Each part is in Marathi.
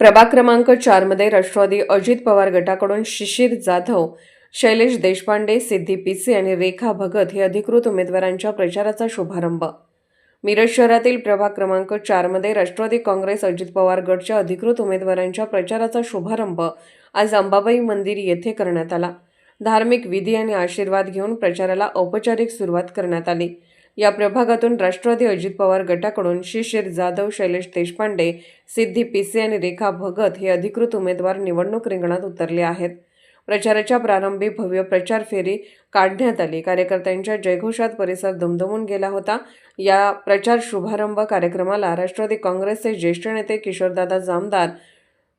प्रभाग क्रमांक 4 मध्ये राष्ट्रवादी अजित पवार गटाकडून शिशिर जाधव, शैलेश देशपांडे, सिद्धी पिसे आणि रेखा भगत हे अधिकृत उमेदवारांच्या प्रचाराचा शुभारंभ। मिरज शहरातील प्रभाग क्रमांक 4 मध्ये राष्ट्रवादी काँग्रेस अजित पवार गटच्या अधिकृत उमेदवारांच्या प्रचाराचा शुभारंभ आज अंबाबाई मंदिर येथे करण्यात आला। धार्मिक विधी आणि आशीर्वाद घेऊन प्रचाराला औपचारिक सुरुवात करण्यात आली। या प्रभागातून राष्ट्रवादी अजित पवार गटाकडून शिशिर जाधव, शैलेश देशपांडे, सिद्धी पिसे आणि रेखा भगत हे अधिकृत उमेदवार निवडणूक रिंगणात उतरले आहेत। प्रचाराच्या प्रारंभी भव्य प्रचार फेरी काढण्यात आली। कार्यकर्त्यांच्या जयघोषात परिसर दुमदुमून गेला होता। या प्रचार शुभारंभ कार्यक्रमाला राष्ट्रवादी काँग्रेसचे ज्येष्ठ नेते किशोरदादा जामदार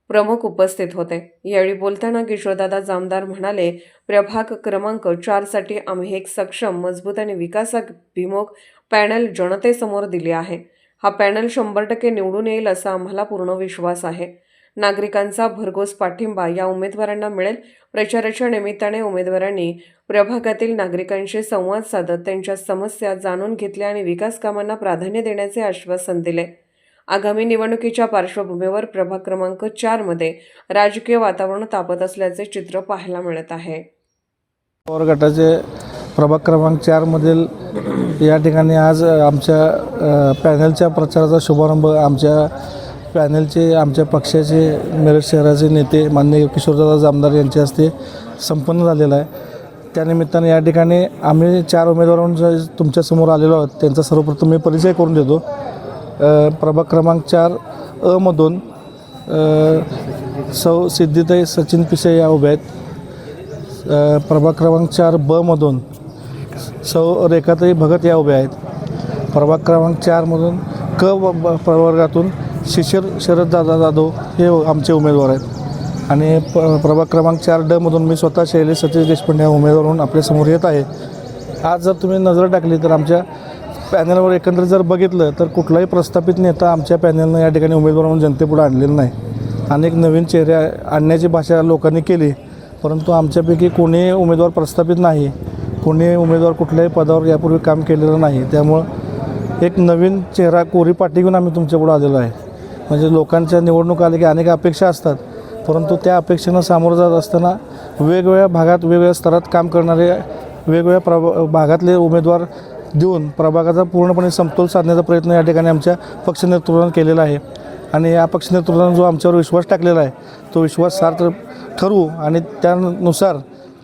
प्रमुख उपस्थित होते। यावेळी बोलताना किशोरदादा जामदार म्हणाले, प्रभाग क्रमांक 4 साठी आम्ही एक सक्षम, मजबूत आणि विकासाभिमुख पॅनल जनतेसमोर दिले आहे। हा पॅनल 100% निवडून येईल असा आम्हाला पूर्ण विश्वास आहे। नागरिकांचा भरघोस पाठिंबा या उमेदवारांना मिळेल। प्रचाराच्या निमित्ताने उमेदवारांनी प्रभागातील नागरिकांशी संवाद साधत त्यांच्या समस्या जाणून घेतल्या आणि विकास कामांना प्राधान्य देण्याचे आश्वासन दिले। आगामी निवडणुकीच्या पार्श्वभूमीवर प्रभाग क्रमांक 4 मध्ये राजकीय वातावरण तापत असल्याचे चित्र पाहायला मिळत आहे। पवार गटाचे प्रभाग क्रमांक 4 मधील या ठिकाणी आज आमच्या पॅनलच्या प्रचाराचा शुभारंभ आमच्या पक्षाचे मिरज शहराचे नेते माननीय किशोरदादा जामदार यांच्या हस्ते संपन्न झालेला आहे। त्यानिमित्ताने या ठिकाणी आम्ही 4 उमेदवारांच्या तुमच्यासमोर आलेलो आहोत। त्यांचा सर्वप्रथम मी परिचय करून देतो। प्रभाग क्रमांक 4 अ मधून सौ सिद्धीताई सचिन पिसे या उभ्या आहेत। प्रभाग क्रमांक 4 ब मधून सौ रेखाताई भगत या उभ्या आहेत। प्रभाग क्रमांक 4 मधून क प्रवर्गातून शिशिर शरददादा जाधव हे आमचे उमेदवार आहेत आणि प्रभाग क्रमांक 4 ड मधून मी स्वतः शैलेश सतीश देशपांडे या उमेदवार म्हणून आपल्यासमोर येत आहे। आज जर तुम्ही नजर टाकली तर आमच्या पॅनलवर एकंदरीत जर बघितलं तर कुठलाही प्रस्थापित नेता आमच्या पॅनलनं या ठिकाणी उमेदवार म्हणून जनतेपुढे आणलेला नाही। अनेक नवीन चेहरे आणण्याची भाषा लोकांनी केली, परंतु आमच्यापैकी कोणी उमेदवार प्रस्थापित नाही, कोणी उमेदवार कुठल्याही पदावर यापूर्वी काम केलेलं नाही। त्यामुळं एक नवीन चेहरा कोरी पाठी घेऊन आम्ही तुमच्यापुढे आलेलो आहे। म्हणजे लोकांच्या निवडणूक आले की अनेक अपेक्षा असतात, परंतु त्या अपेक्षांना सामोरं जात असताना वेगवेगळ्या भागात वेगवेगळ्या स्तरात काम करणारे वेगवेगळ्या भागातले उमेदवार देऊन प्रभागाचा पूर्णपणे समतोल साधण्याचा प्रयत्न या ठिकाणी आमच्या पक्ष नेतृत्वाने केलेला आहे आणि या पक्ष नेतृत्वाने जो आमच्यावर विश्वास टाकलेला आहे तो विश्वास सार्थ ठरवू आणि त्यानुसार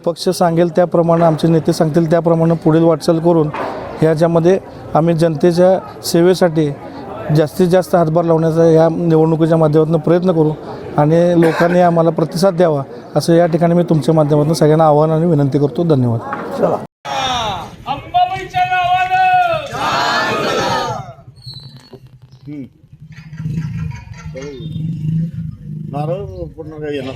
पक्ष सांगेल त्याप्रमाणे, आमचे नेते सांगतील त्याप्रमाणे पुढील वाटचाल करून ह्याच्यामध्ये आम्ही जनतेच्या सेवेसाठी जास्तीत जास्त हातभार लावण्याचा या निवडणुकीच्या माध्यमातून प्रयत्न करू आणि लोकांनी आम्हाला प्रतिसाद द्यावा असं या ठिकाणी मी तुमच्या माध्यमातून सगळ्यांना आवाहन आणि विनंती करतो। धन्यवाद। पूर्ण येणार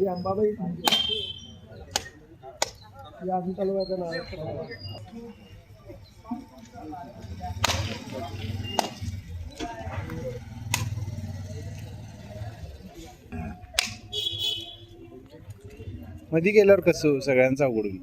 अंबाबाई अजून चालू आहे ना। मध्ये गेल्यावर कसं सगळ्यांचा अवघडून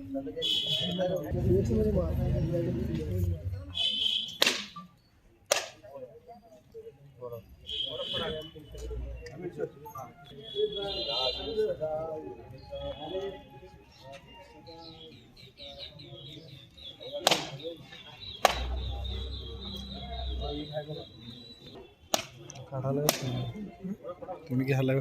तुम्ही घ्यायला